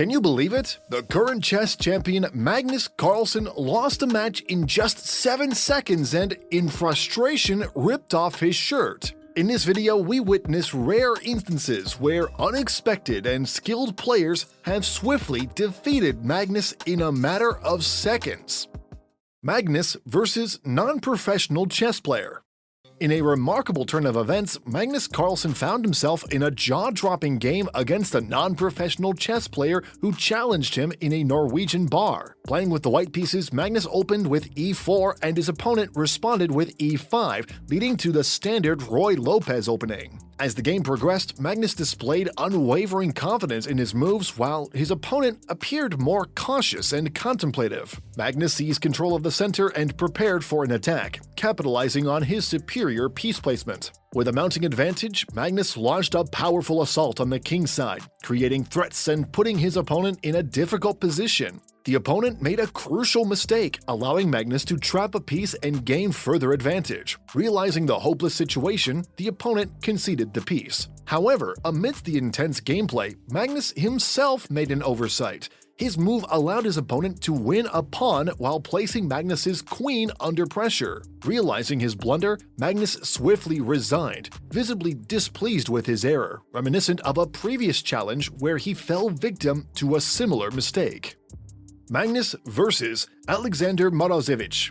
Can you believe it? The current chess champion Magnus Carlsen lost a match in just 7 seconds and, in frustration, ripped off his shirt. In this video, we witness rare instances where unexpected and skilled players have swiftly defeated Magnus in a matter of seconds. Magnus versus non-professional chess player. In a remarkable turn of events, Magnus Carlsen found himself in a jaw-dropping game against a non-professional chess player who challenged him in a Norwegian bar. Playing with the white pieces, Magnus opened with e4 and his opponent responded with e5, leading to the standard Roy Lopez opening. As the game progressed, Magnus displayed unwavering confidence in his moves while his opponent appeared more cautious and contemplative. Magnus seized control of the center and prepared for an attack, capitalizing on his superior piece placement. With a mounting advantage, Magnus launched a powerful assault on the king's side, creating threats and putting his opponent in a difficult position. The opponent made a crucial mistake, allowing Magnus to trap a piece and gain further advantage. Realizing the hopeless situation, the opponent conceded the piece. However, amidst the intense gameplay, Magnus himself made an oversight. His move allowed his opponent to win a pawn while placing Magnus's queen under pressure. Realizing his blunder, Magnus swiftly resigned, visibly displeased with his error, reminiscent of a previous challenge where he fell victim to a similar mistake. Magnus versus Alexander Morosevich.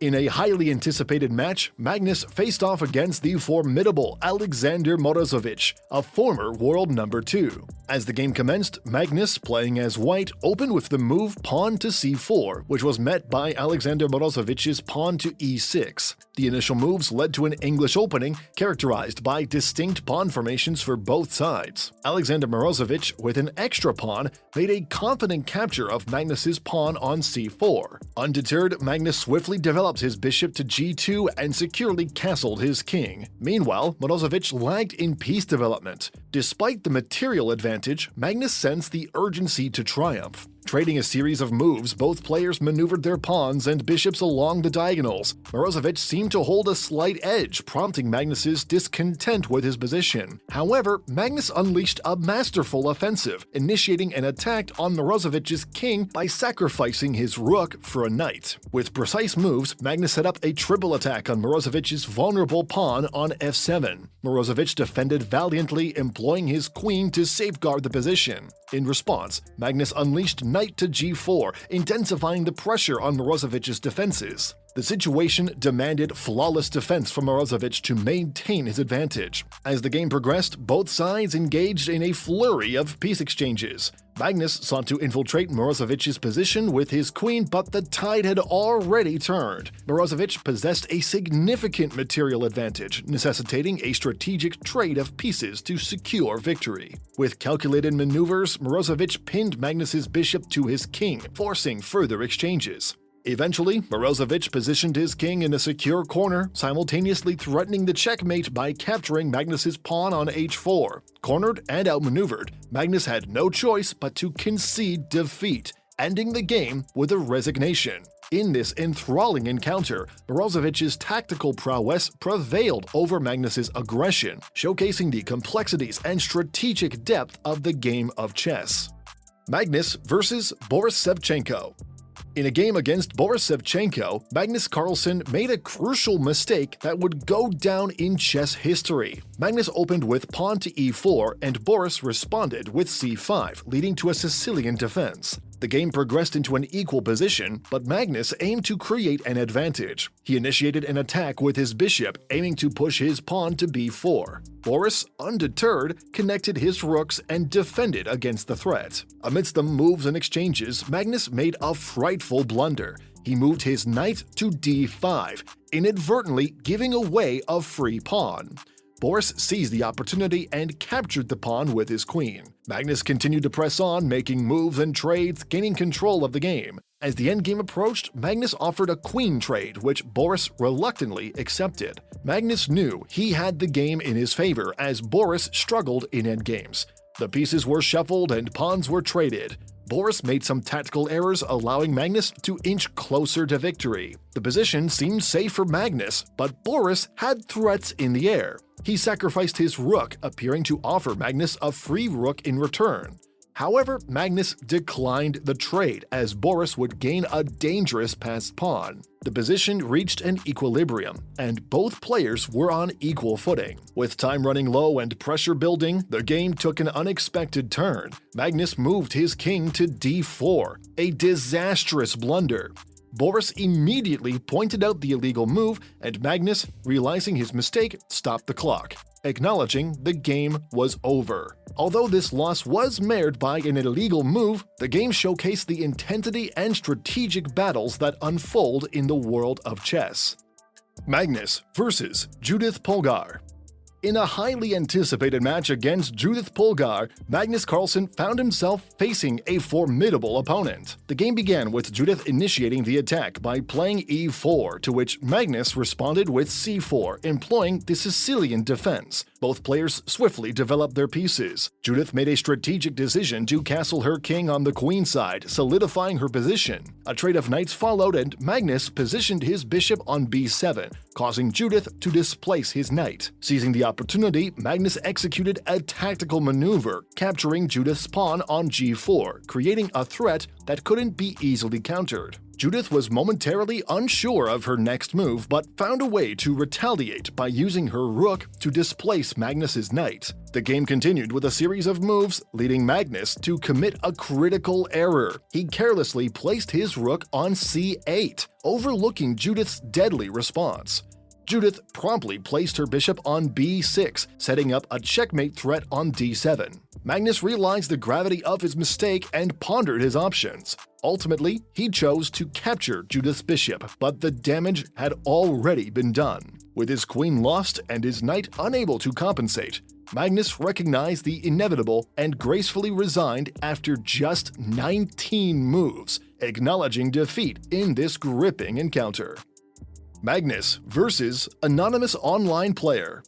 In a highly anticipated match, Magnus faced off against the formidable Alexander Morosevich, a former world number 2. As the game commenced, Magnus, playing as white, opened with the move pawn to c4, which was met by Alexander Morosevich's pawn to e6. The initial moves led to an English opening, characterized by distinct pawn formations for both sides. Alexander Morosevich, with an extra pawn, made a confident capture of Magnus's pawn on c4. Undeterred, Magnus swiftly developed his bishop to g2 and securely castled his king. Meanwhile, Morosevich lagged in piece development. Despite the material advantage, Magnus sensed the urgency to triumph. Trading a series of moves, both players maneuvered their pawns and bishops along the diagonals. Morosevich seemed to hold a slight edge, prompting Magnus's discontent with his position. However, Magnus unleashed a masterful offensive, initiating an attack on Morosevich's king by sacrificing his rook for a knight. With precise moves, Magnus set up a triple attack on Morosevich's vulnerable pawn on f7. Morosevich defended valiantly, employing his queen to safeguard the position. In response, Magnus unleashed knight to g4, intensifying the pressure on Morosevich's defenses. The situation demanded flawless defense from Morosevich to maintain his advantage. As the game progressed, both sides engaged in a flurry of piece exchanges. Magnus sought to infiltrate Morosevich's position with his queen, but the tide had already turned. Morosevich possessed a significant material advantage, necessitating a strategic trade of pieces to secure victory. With calculated maneuvers, Morosevich pinned Magnus's bishop to his king, forcing further exchanges. Eventually, Morosevich positioned his king in a secure corner, simultaneously threatening the checkmate by capturing Magnus's pawn on h4. Cornered and outmaneuvered, Magnus had no choice but to concede defeat, ending the game with a resignation. In this enthralling encounter, Morosevich's tactical prowess prevailed over Magnus's aggression, showcasing the complexities and strategic depth of the game of chess. Magnus versus Boris Savchenko. In a game against Boris Savchenko, Magnus Carlsen made a crucial mistake that would go down in chess history. Magnus opened with pawn to e4 and Boris responded with c5, leading to a Sicilian defense. The game progressed into an equal position, but Magnus aimed to create an advantage. He initiated an attack with his bishop, aiming to push his pawn to b4. Boris, undeterred, connected his rooks and defended against the threat. Amidst the moves and exchanges, Magnus made a frightful blunder. He moved his knight to d5, inadvertently giving away a free pawn. Boris seized the opportunity and captured the pawn with his queen. Magnus continued to press on, making moves and trades, gaining control of the game. As the endgame approached, Magnus offered a queen trade, which Boris reluctantly accepted. Magnus knew he had the game in his favor as Boris struggled in endgames. The pieces were shuffled and pawns were traded. Boris made some tactical errors, allowing Magnus to inch closer to victory. The position seemed safe for Magnus, but Boris had threats in the air. He sacrificed his rook, appearing to offer Magnus a free rook in return. However, Magnus declined the trade as Boris would gain a dangerous passed pawn. The position reached an equilibrium, and both players were on equal footing. With time running low and pressure building, the game took an unexpected turn. Magnus moved his king to d4, a disastrous blunder. Boris immediately pointed out the illegal move, and Magnus, realizing his mistake, stopped the clock, acknowledging the game was over. Although this loss was marred by an illegal move, the game showcased the intensity and strategic battles that unfold in the world of chess. Magnus versus Judith Polgar. In a highly anticipated match against Judith Polgar, Magnus Carlsen found himself facing a formidable opponent. The game began with Judith initiating the attack by playing e4, to which Magnus responded with c4, employing the Sicilian defense. Both players swiftly developed their pieces. Judith made a strategic decision to castle her king on the queen side, solidifying her position. A trade of knights followed, and Magnus positioned his bishop on b7, causing Judith to displace his knight. Seizing the opportunity, Magnus executed a tactical maneuver, capturing Judith's pawn on g4, creating a threat that couldn't be easily countered. Judith was momentarily unsure of her next move, but found a way to retaliate by using her rook to displace Magnus's knight. The game continued with a series of moves, leading Magnus to commit a critical error. He carelessly placed his rook on c8, overlooking Judith's deadly response. Judith promptly placed her bishop on b6, setting up a checkmate threat on d7. Magnus realized the gravity of his mistake and pondered his options. Ultimately, he chose to capture Judith's bishop, but the damage had already been done. With his queen lost and his knight unable to compensate, Magnus recognized the inevitable and gracefully resigned after just 19 moves, acknowledging defeat in this gripping encounter. Magnus versus Anonymous Online Player.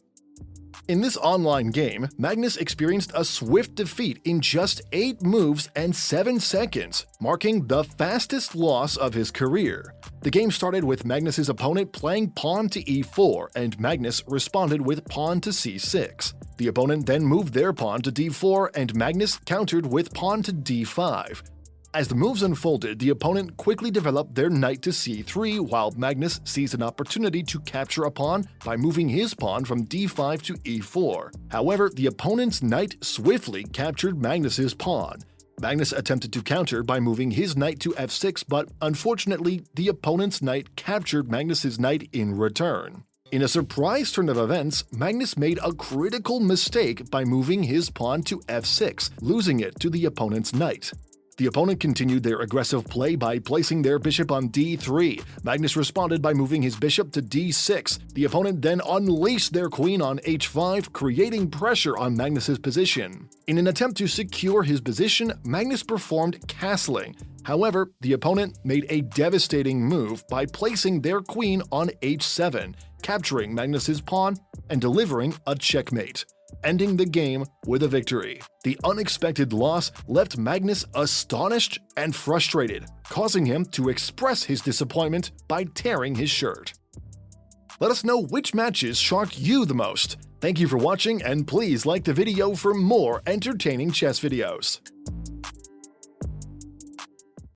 In this online game, Magnus experienced a swift defeat in just 8 moves and 7 seconds, marking the fastest loss of his career. The game started with Magnus's opponent playing pawn to e4, and Magnus responded with pawn to c6. The opponent then moved their pawn to d4, and Magnus countered with pawn to d5. As the moves unfolded, the opponent quickly developed their knight to c3, while Magnus seized an opportunity to capture a pawn by moving his pawn from d5 to e4. However, the opponent's knight swiftly captured Magnus's pawn. Magnus attempted to counter by moving his knight to f6, but unfortunately, the opponent's knight captured Magnus's knight in return. In a surprise turn of events, Magnus made a critical mistake by moving his pawn to f6, losing it to the opponent's knight. The opponent continued their aggressive play by placing their bishop on d3. Magnus responded by moving his bishop to d6. The opponent then unleashed their queen on h5, creating pressure on Magnus's position. In an attempt to secure his position, Magnus performed castling. However, the opponent made a devastating move by placing their queen on h7, capturing Magnus's pawn and delivering a checkmate, ending the game with a victory. The unexpected loss left Magnus astonished and frustrated, causing him to express his disappointment by tearing his shirt. Let us know which matches shocked you the most. Thank you for watching, and please like the video for more entertaining chess videos.